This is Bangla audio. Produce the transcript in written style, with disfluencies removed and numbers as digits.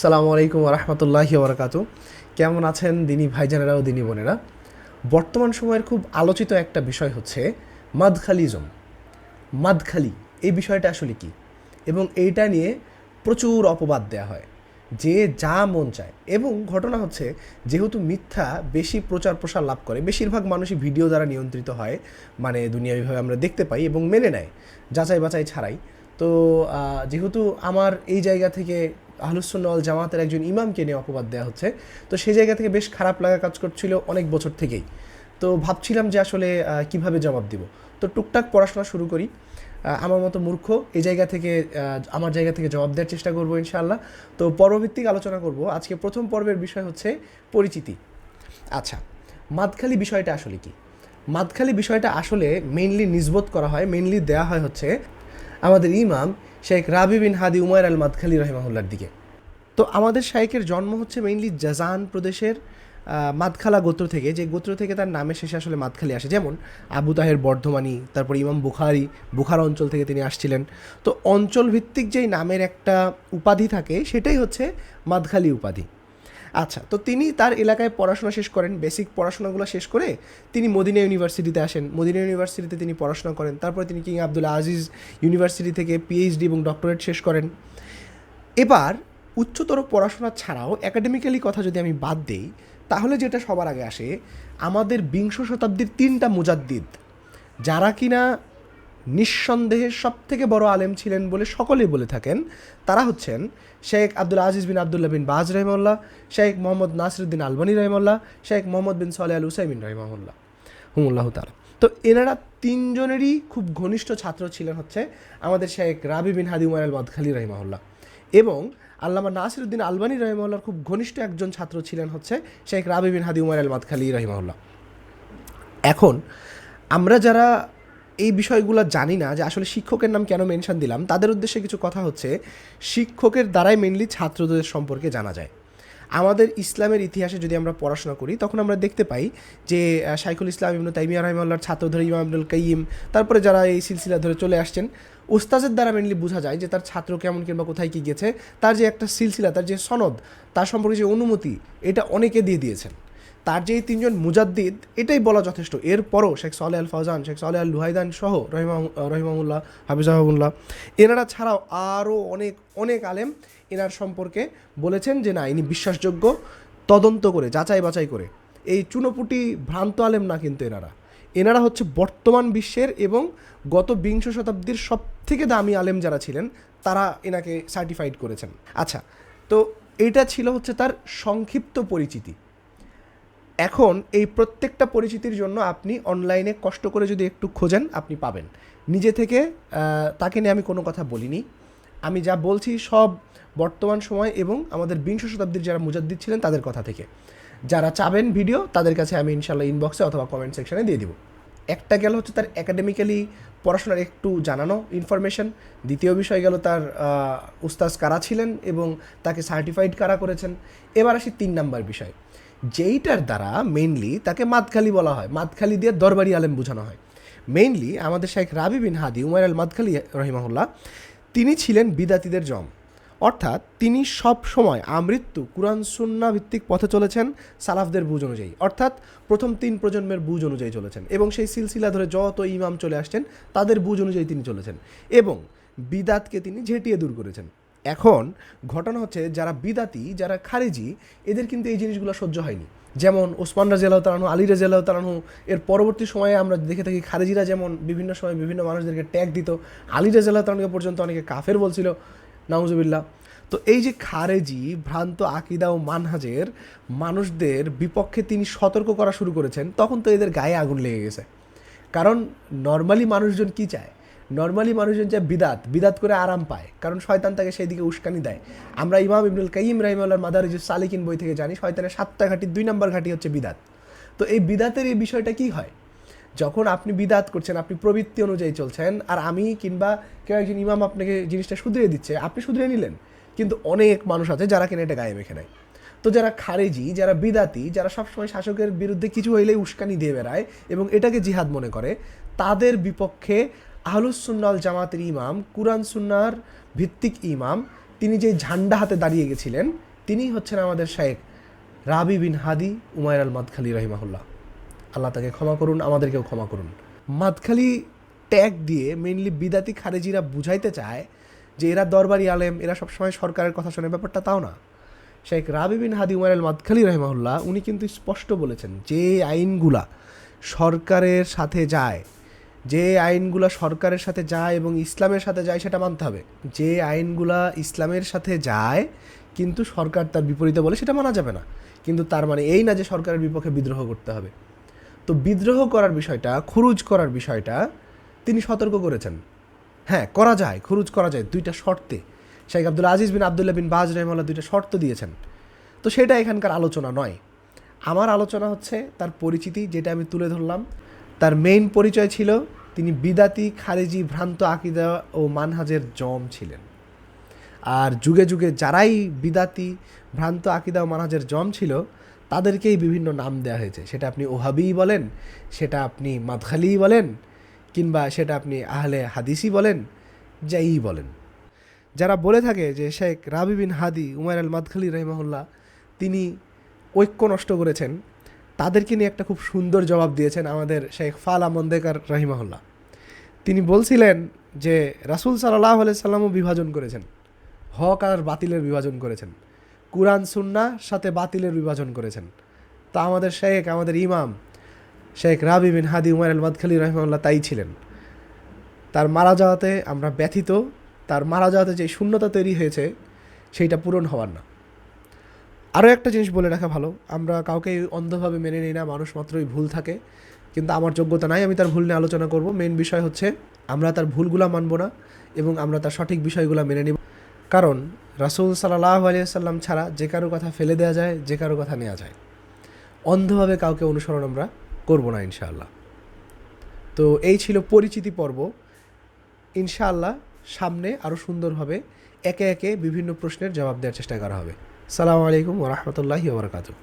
সালামু আলাইকুম রহমতুল্লাহি ওবরাকাতু। কেমন আছেন দিনী ভাইজানেরা ও দিনী বোনেরা? বর্তমান সময়ের খুব আলোচিত একটা বিষয় হচ্ছে মাদখালিজম। মাদখালি এই বিষয়টা আসলে কি, এবং এইটা নিয়ে প্রচুর অপবাদ দেয়া হয়, যে যা মন চায়। এবং ঘটনা হচ্ছে, যেহেতু মিথ্যা বেশি প্রচার প্রসার লাভ করে, বেশিরভাগ মানুষই ভিডিও দ্বারা নিয়ন্ত্রিত হয়, মানে দুনিয়াভিভাবে আমরা দেখতে পাই এবং মেনে নেয় যাচাই বাছাই ছাড়াই। তো যেহেতু আমার এই জায়গা থেকে আহলুসুন্নাহ ওয়াল জামাতের একজন ইমামকে নিয়ে অপবাদ দেওয়া হচ্ছে, তো সেই জায়গা থেকে বেশ খারাপ লাগা কাজ করছিল অনেক বছর থেকেই। তো ভাবছিলাম যে আসলে কিভাবে জবাব দিব। তো টুকটাক পড়াশোনা শুরু করি, আমার মতো মূর্খ এই জায়গা থেকে আমার জায়গা থেকে জবাব দেওয়ার চেষ্টা করবো ইনশাআল্লাহ। তো পর্বভিত্তিক আলোচনা করব। আজকে প্রথম পর্বের বিষয় হচ্ছে পরিচিতি। আচ্ছা, মাদখালি বিষয়টা আসলে কি? মাদখালি বিষয়টা আসলে মেইনলি নিসবত করা হয়, মেইনলি দেয়া হয় হচ্ছে আমাদের ইমাম শেখ রাবি বিন হাদি উমায়র আল মাদখালি রহিমাহুল্লার দিকে। তো আমাদের শাইখের জন্ম হচ্ছে মেইনলি জাজান প্রদেশের মাদখালা গোত্র থেকে, যে গোত্র থেকে তার নামের শেষে আসলে মাদখালি আসে। যেমন আবু তাহের বর্ধমানি, তারপর ইমাম বুখারি বুখারা অঞ্চল থেকে তিনি আসছিলেন। তো অঞ্চল ভিত্তিক যেই নামের একটা উপাধি থাকে, সেটাই হচ্ছে মাদখালি উপাধি। আচ্ছা, তো তিনি তার এলাকায় পড়াশোনা শেষ করেন, বেসিক পড়াশোনাগুলো শেষ করে তিনি মদিনা ইউনিভার্সিটিতে আসেন। মদিনা ইউনিভার্সিটিতে তিনি পড়াশোনা করেন, তারপরে তিনি কিং আবদুল আজিজ ইউনিভার্সিটি থেকে পিএইচডি এবং ডক্টরেট শেষ করেন। এবার উচ্চতর পড়াশোনা ছাড়াও একাডেমিক্যালি কথা যদি আমি বাদ দেই, তাহলে যেটা সবার আগে আসে, আমাদের বিংশ শতাব্দীর তিনটা মুজাদ্দিদ, যারা কিনা নিঃসন্দেহে সবথেকে বড় আলেম ছিলেন বলে সকলেই বলে থাকেন, তারা হচ্ছেন শেখ আব্দুল আজিজ বিন আবদুল্লাহ বিন বাজ রহমাল্লাহ, শেখ মোহাম্মদ নাসিরুদ্দিন আলবানী রহমাল্লাহ, শেখ মোহাম্মদ বিন সালেহ আল উসাইমিন রহমাহুল্লাহ হুমুল্লাহ তাআলা। তো এনারা তিনজনেরই খুব ঘনিষ্ঠ ছাত্র ছিলেন হচ্ছে আমাদের শেখ রাবি বিন হাদি উমার আল মাদখালি রহিমাহুল্লাহ। এবং আল্লামা নাসিরুদ্দিন আলবানী রহিমাহুল্লাহর খুব ঘনিষ্ঠ একজন ছাত্র ছিলেন হচ্ছে শেখ রাবি বিন হাদি উমার আল মাদখালি রহিমাহুল্লাহ। এখন আমরা যারা এই বিষয়গুলো জানি না যে আসলে শিক্ষকের নাম কেন মেনশন দিলাম, তাদের উদ্দেশ্যে কিছু কথা হচ্ছে, শিক্ষকের দ্বারাই মেনলি ছাত্রদের সম্পর্কে জানা যায়। আমাদের ইসলামের ইতিহাসে যদি আমরা পড়াশোনা করি, তখন আমরা দেখতে পাই যে শাইখুল ইসলাম ইবনে তাইমিয়া রাহিমাহুল্লাহর ছাত্র ধরে ইমাম আব্দুল কাইয়িম, তারপরে যারা এই সিলসিলা ধরে চলে আসছেন, উস্তাজের দ্বারা মেনলি বোঝা যায় যে তার ছাত্র কেমন কিংবা কোথায় কী গেছে। তার যে একটা সিলসিলা, তার যে সনদ, তার সম্পর্কে যে অনুমতি, এটা অনেকে দিয়ে দিয়েছেন। তার যে এই তিনজন মুজাদ্দিদ, এটাই বলা যথেষ্ট। এরপরও শেখ সালেহ আল ফাউজান, শেখ সালেহ আল লুহাইদান সহ রহিমাহুল্লাহ, হাফিজাহুল্লাহ, এনারা ছাড়াও আরও অনেক অনেক আলেম এনার সম্পর্কে বলেছেন যে না, ইনি বিশ্বাসযোগ্য, তদন্ত করে যাচাই বাছাই করে। এই চুনোপুটি ভ্রান্ত আলেম না কিন্তু এনারা। এনারা হচ্ছে বর্তমান বিশ্বের এবং গত বিংশ শতাব্দীর সব থেকে দামি আলেম যারা ছিলেন, তারা এনাকে সার্টিফাইড করেছেন। আচ্ছা, তো এইটা ছিল হচ্ছে তার সংক্ষিপ্ত পরিচিতি। এখন এই প্রত্যেকটা পরিচিতির জন্য আপনি অনলাইনে কষ্ট করে যদি একটু খোঁজেন, আপনি পাবেন। নিজে থেকে তাকে নিয়ে আমি কোনো কথা বলিনি। আমি যা বলছি সব বর্তমান সময় এবং আমাদের বিংশ শতাব্দীর যারা মুজাদ্দিদ ছিলেন তাদের কথা থেকে। যারা চাবেন ভিডিও, তাদের কাছে আমি ইনশাল্লাহ ইনবক্সে অথবা কমেন্ট সেকশনে দিয়ে দিব। একটা গেল হচ্ছে তার একাডেমিক্যালি পড়াশোনার একটু জানানো ইনফরমেশন। দ্বিতীয় বিষয় গেল তার উস্তাজ কারা ছিলেন এবং তাকে সার্টিফাইড কারা করেছেন। এবার আসি 3 নাম্বার বিষয়, যেইটার দ্বারা মেইনলি তাকে মাদখালি বলা হয়, মাদখালি দিয়ে দরবারি আলেম বোঝানো হয়। মেইনলি আমাদের শেখ রাবি বিন হাদি উমার আল মাদখালি রহিমাহুল্লাহ, তিনি ছিলেন বিদাতিদের জম। অর্থাৎ তিনি সব সময় আমৃত্যু কুরআন সুন্নাহ ভিত্তিক পথে চলেছেন, সালাফদের বুঝ অনুযায়ী, অর্থাৎ প্রথম 3 প্রজন্মের বুঝ অনুযায়ী চলেছেন, এবং সেই সিলসিলা ধরে যত ইমাম চলে আসছেন তাদের বুঝ অনুযায়ী তিনি চলেছেন, এবং বিদাতকে তিনি ঝেঁটিয়ে দূর করেছেন। এখন ঘটনা হচ্ছে, যারা বিদাতি, যারা খারেজি, এদের কিন্তু এই জিনিসগুলো সহ্য হয়নি। যেমন ওসমান রাদিয়াল্লাহু তাআলা আনহু, আলী রাদিয়াল্লাহু তাআলা আনহু, এর পরবর্তী সময়ে আমরা দেখে থাকি খারেজিরা যেমন বিভিন্ন সময় বিভিন্ন মানুষদেরকে ট্যাগ দিত, আলী রাদিয়াল্লাহু তাআলা আনহুকে পর্যন্ত অনেকে কাফের বলছিল, নাউজুবিল্লাহ। তো এই যে খারেজি ভ্রান্ত আকিদা ও মানহাজের মানুষদের বিপক্ষে তিনি সতর্ক করা শুরু করেছেন, তখন তো এদের গায়ে আগুন লেগে গেছে। কারণ নর্মালি মানুষজন কি চায়? নর্মালি মানুষজন চায় বিদাত, বিদাত করে আরাম পায়, কারণ শয়তান তাকে সেই দিকে উস্কানি দেয়। আমরা ইমাম ইবনুল কাইয়িম রাহিমাহুল্লাহর মাদারিজুস সালিকিন বই থেকে জানি, শয়তানের 7টা ঘাঁটি, 2 নম্বর ঘাঁটি হচ্ছে বিদাত। তো এই বিদাতের এই বিষয়টা কি হয়, যখন আপনি বিদাত করছেন, আপনি প্রবৃত্তি অনুযায়ী চলছেন, আর আমি কিংবা কেউ একজন ইমাম আপনাকে জিনিসটা শুধরিয়ে দিচ্ছে, আপনি শুধরিয়ে নিলেন, কিন্তু অনেক মানুষ আছে যারা কিনা এটা গায়ে মেখে নেয়। তো যারা খারেজি, যারা বিদাতি, যারা সবসময় শাসকের বিরুদ্ধে কিছু হইলেই উস্কানি দিয়ে বেড়ায় এবং এটাকে জিহাদ মনে করে, তাদের বিপক্ষে আহলুস সুন্নাহ ওয়াল জামাতের ইমাম, কুরআন সুন্নাহর ভিত্তিক ইমাম তিনি যে ঝান্ডা হাতে দাঁড়িয়ে গেছিলেন তিনিই হচ্ছেন আমাদের শায়েখ রাবি বিন হাদি উমাইর আল মাদখালি রহিমাহুল্লাহ। আল্লাহ তাকে ক্ষমা করুন, আমাদেরকেও ক্ষমা করুন। মাদখালি ট্যাগ দিয়ে মেইনলি বিদাতি খারেজিরা বুঝাইতে চায় যে এরা দরবারি আলেম, এরা সবসময় সরকারের কথা শোনে, ব্যাপারটা তাও না। শেখ রাবি বিন হাদি উমাইর আল মাদখালি রহিমাহুল্লাহ উনি কিন্তু স্পষ্ট বলেছেন যে আইনগুলা সরকারের সাথে যায়, যে আইনগুলা সরকারের সাথে যায় এবং ইসলামের সাথে যায় সেটা মানতে হবে। যে আইনগুলা ইসলামের সাথে যায় কিন্তু সরকার তার বিপরীতে বলে সেটা মানা যাবে না। কিন্তু তার মানে এই না যে সরকারের বিপক্ষে বিদ্রোহ করতে হবে। তো বিদ্রোহ করার বিষয়টা, খুরুজ করার বিষয়টা তিনি সতর্ক করেছেন। হ্যাঁ, করা যায়, খুরুজ করা যায়, দুইটা শর্তে। শেখ আব্দুল আজিজ বিন আবদুল্লাহ বিন বাজ রহমাল্লাহ দুইটা শর্ত দিয়েছেন। তো সেটা এখানকার আলোচনা নয়। আমার আলোচনা হচ্ছে তার পরিচিতি, যেটা আমি তুলে ধরলাম। তার মেইন পরিচয় ছিল তিনি বিদাতি খারেজি ভ্রান্ত আকিদা ও মানহাজের জম ছিলেন। আর যুগে যুগে যারাই বিদাতি ভ্রান্ত আকিদা ও মানহাজের জম ছিল তাদেরকেই বিভিন্ন নাম দেওয়া হয়েছে। সেটা আপনি ওহাবিই বলেন, সেটা আপনি মাদখালিই বলেন, কিংবা সেটা আপনি আহলে হাদিসই বলেন, যাই বলেন। যারা বলে থাকে যে শেখ রাবি বিন হাদি উমাইর আল মাদখালি রহিমাহুল্লাহ তিনি ঐক্য নষ্ট করেছেন, তাদেরকে নিয়ে একটা খুব সুন্দর জবাব দিয়েছেন আমাদের শেখ ফালা মন্দেকার রহিমাহুল্লাহ। তিনি বলছিলেন যে রাসূল সাল্লাল্লাহু আলাইহি সাল্লামও বিভাজন করেছেন, হক আর বাতিলের বিভাজন করেছেন, কুরআন সুন্নাহ সাথে বাতিলের বিভাজন করেছেন। তা আমাদের শেখ, আমাদের ইমাম শেখ রাবি বিন হাদি উমাইর আল মাদখালি রহিমাহুল্লাহ তাই ছিলেন। তার মারা যাওয়াতে আমরা ব্যথিত। তার মারা যাওয়াতে যে শূন্যতা তৈরি হয়েছে সেইটা পূরণ হওয়ার না। আরও একটা জিনিস বলে রাখা ভালো, আমরা কাউকে অন্ধভাবে মেনে নিই না, মানুষ মাত্রই ভুল থাকে। কিন্তু আমার যোগ্যতা নাই আমি তার ভুল নিয়ে আলোচনা করব। মেইন বিষয় হচ্ছে আমরা তার ভুলগুলা মানব না এবং আমরা তার সঠিক বিষয়গুলো মেনে নিব। কারণ রাসূল সাল্লাল্লাহু আলাইহি সাল্লাম ছাড়া যে কারো কথা ফেলে দেওয়া যায়, যে কারো কথা নেওয়া যায়। অন্ধভাবে কাউকে অনুসরণ আমরা করব না ইনশাআল্লাহ। তো এই ছিল পরিচিতি পর্ব। ইনশাআল্লাহ সামনে আরও সুন্দরভাবে একে একে বিভিন্ন প্রশ্নের জবাব দেওয়ার চেষ্টা করা হবে। আসসালামু আলাইকুম ওয়া রাহমাতুল্লাহি ওয়া বারাকাতুহু।